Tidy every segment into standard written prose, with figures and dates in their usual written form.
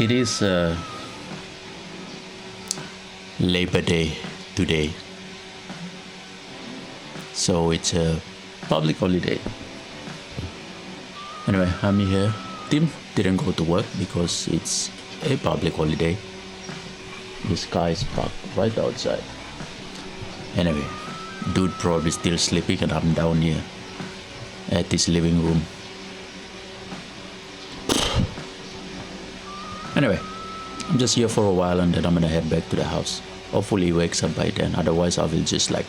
It is Labor Day today, so it's a public holiday. Anyway, I'm here. Tim didn't go to work because it's a public holiday. This car is parked right outside. Anyway, dude probably still sleeping and I'm down here at his living room. Anyway, I'm just here for a while and then I'm gonna head back to the house. Hopefully he wakes up by then, otherwise I will just like...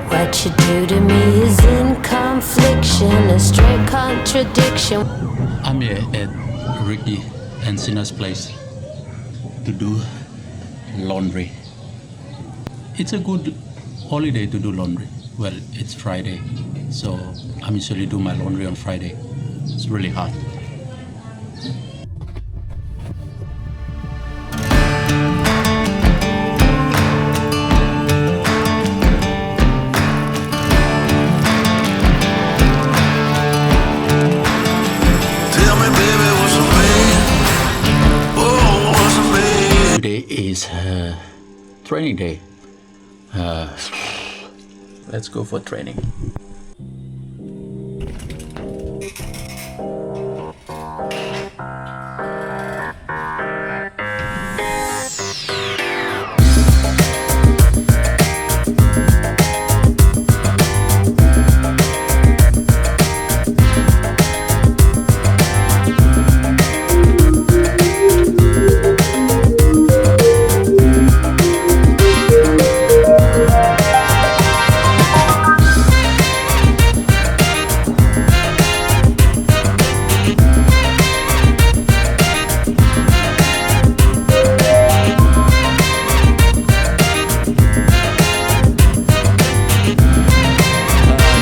What you do to me is in confliction, a straight contradiction. I'm here at Ricky and Sina's place to do laundry. It's a good holiday to do laundry. Well, it's Friday, so I usually do my laundry on Friday. It's really hot. Today is training day. Let's go for training.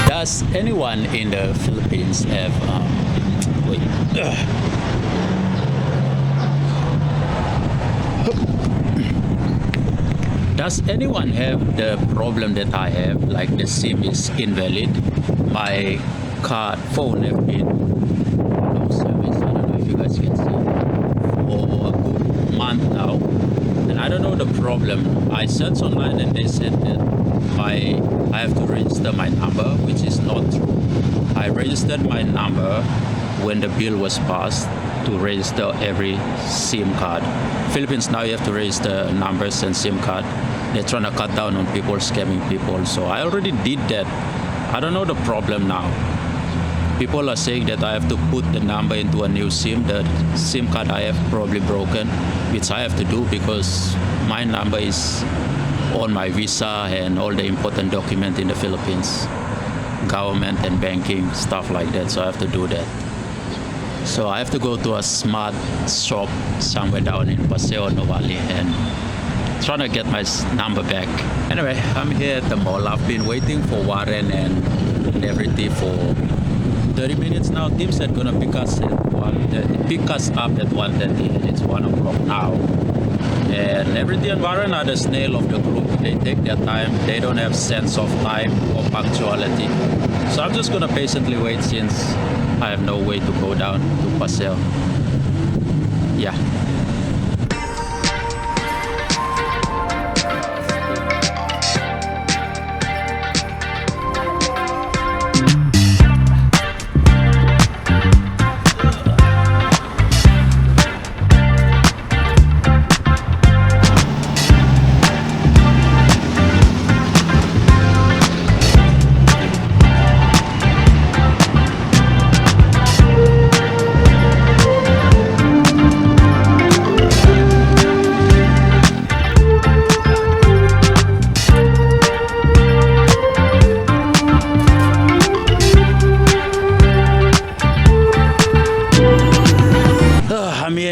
Does anyone in the Philippines have wait, does anyone have the problem that I have, like the SIM is invalid? My phone have been no service. I don't know if you guys can see, for a good month now, and I don't know the problem. I searched online and they said that I have to register my number, which is not true. I registered my number when the bill was passed to register every SIM card. Philippines now you have to register numbers and SIM card. They're trying to cut down on people scamming people. So I already did that. I don't know the problem now. People are saying that I have to put the number into a new SIM. The SIM card I have probably broken, which I have to do because my number is on my visa and all the important document in the Philippines, government and banking, stuff like that. So I have to do that. So I have to go to a smart shop somewhere down in Paseo Novali and trying to get my number back. Anyway, I'm here at the mall. I've been waiting for Warren and everything for 30 minutes now. Tim said gonna pick us up at 1:30. It's 1 o'clock now. And everything and Warren are the snail of the group. They take their time. They don't have sense of time or punctuality. So I'm just gonna patiently wait since I have no way to go down to Paseo. Yeah.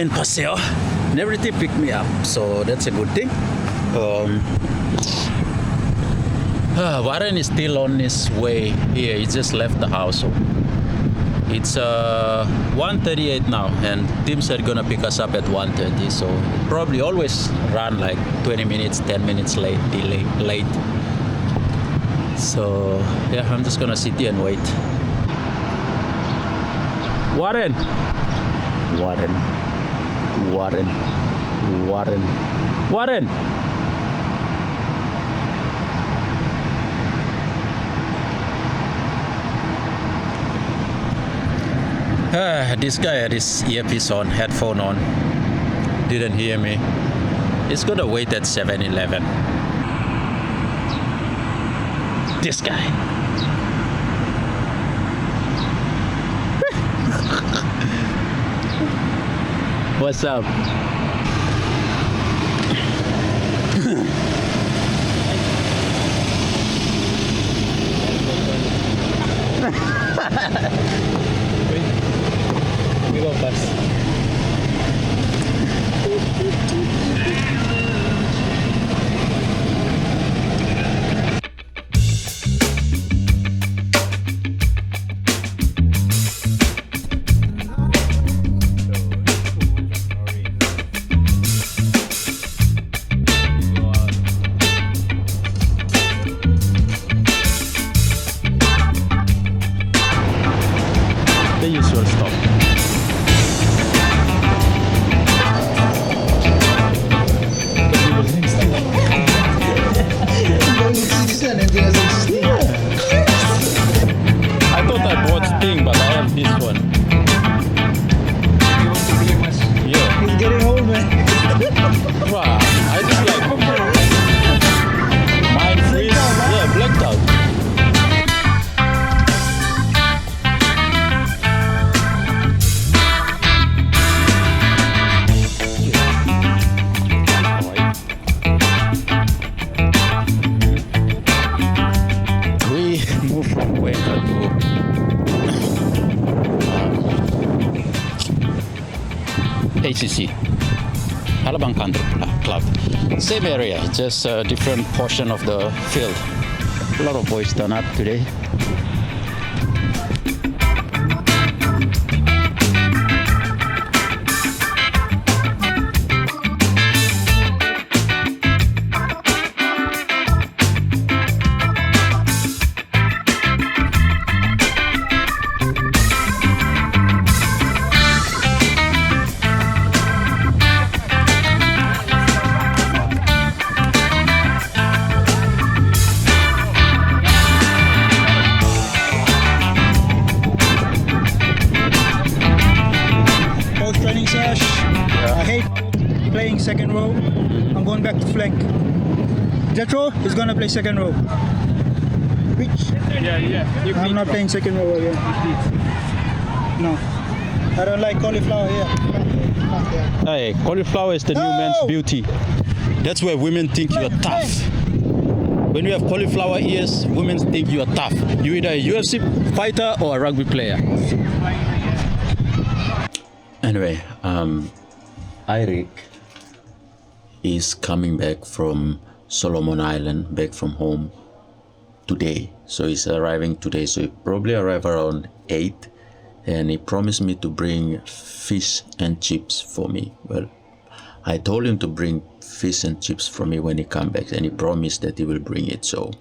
Paseo and everything picked me up, so that's a good thing. Warren is still on his way here. He just left the house, so It's 1:38 now, and Tim said gonna pick us up at 1:30. So probably always run like 20 minutes, 10 minutes late. So yeah, I'm just gonna sit here and wait. Warren. This guy had his earpiece on, headphone on, didn't hear me. He's gonna wait at 7-Eleven. This guy. What's up? We go first. The usual stop. I thought I bought Sting, but I have this one. Yeah. He's getting old, man. Wow, I just like mind freeze. Yeah, blacked out. We move from Cuenca to ACC, Alabang Country Club. Same area, just a different portion of the field. A lot of boys turn up today. Post-training sesh. I hate playing second row. I'm going back to flank. Jetro is gonna play second row. Which? Yeah. I'm not playing second row again. No. I don't like cauliflower here. Hey, cauliflower is the new man's beauty. That's where women think you are tough. When you have cauliflower ears, women think you are tough. You're either a UFC fighter or a rugby player. Anyway, Eirik is coming back from Solomon Island, back from home today. So he's arriving today. So he probably arrive around 8. And he promised me to bring fish and chips for me. Well, I told him to bring fish and chips for me when he come back, and he promised that he will bring it. So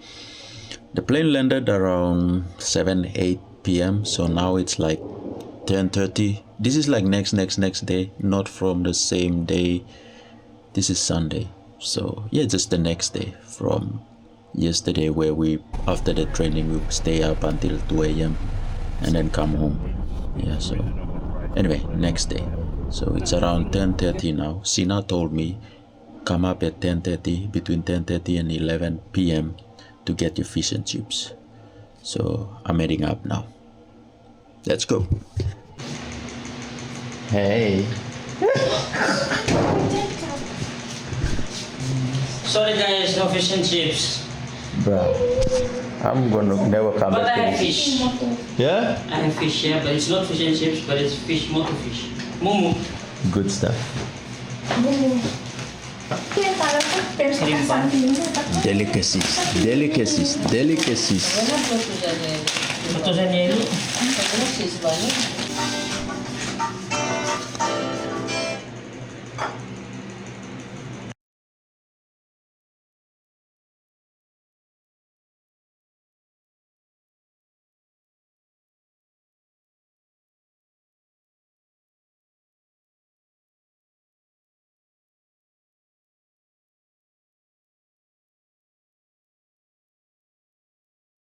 the plane landed around 7-8 p.m. So now it's like 10:30. This is like next day, not from the same day. This is Sunday. So yeah, just the next day from yesterday, where we, after the training, we stay up until 2 a.m. and then come home. Yeah, so anyway, next day. So it's around 10:30 now. Sina told me come up at 10:30, between 10:30 and 11 p.m. to get your fish and chips. So I'm heading up now. Let's go. Hey. Sorry guys, no fish and chips. Bro, I'm gonna never come But back I to have this. fish. Yeah? I have fish, yeah, but it's not fish and chips, but it's fish, moto fish. Mumu. Good stuff. Delicacies. Ito sa Nelly. Ano sis ba?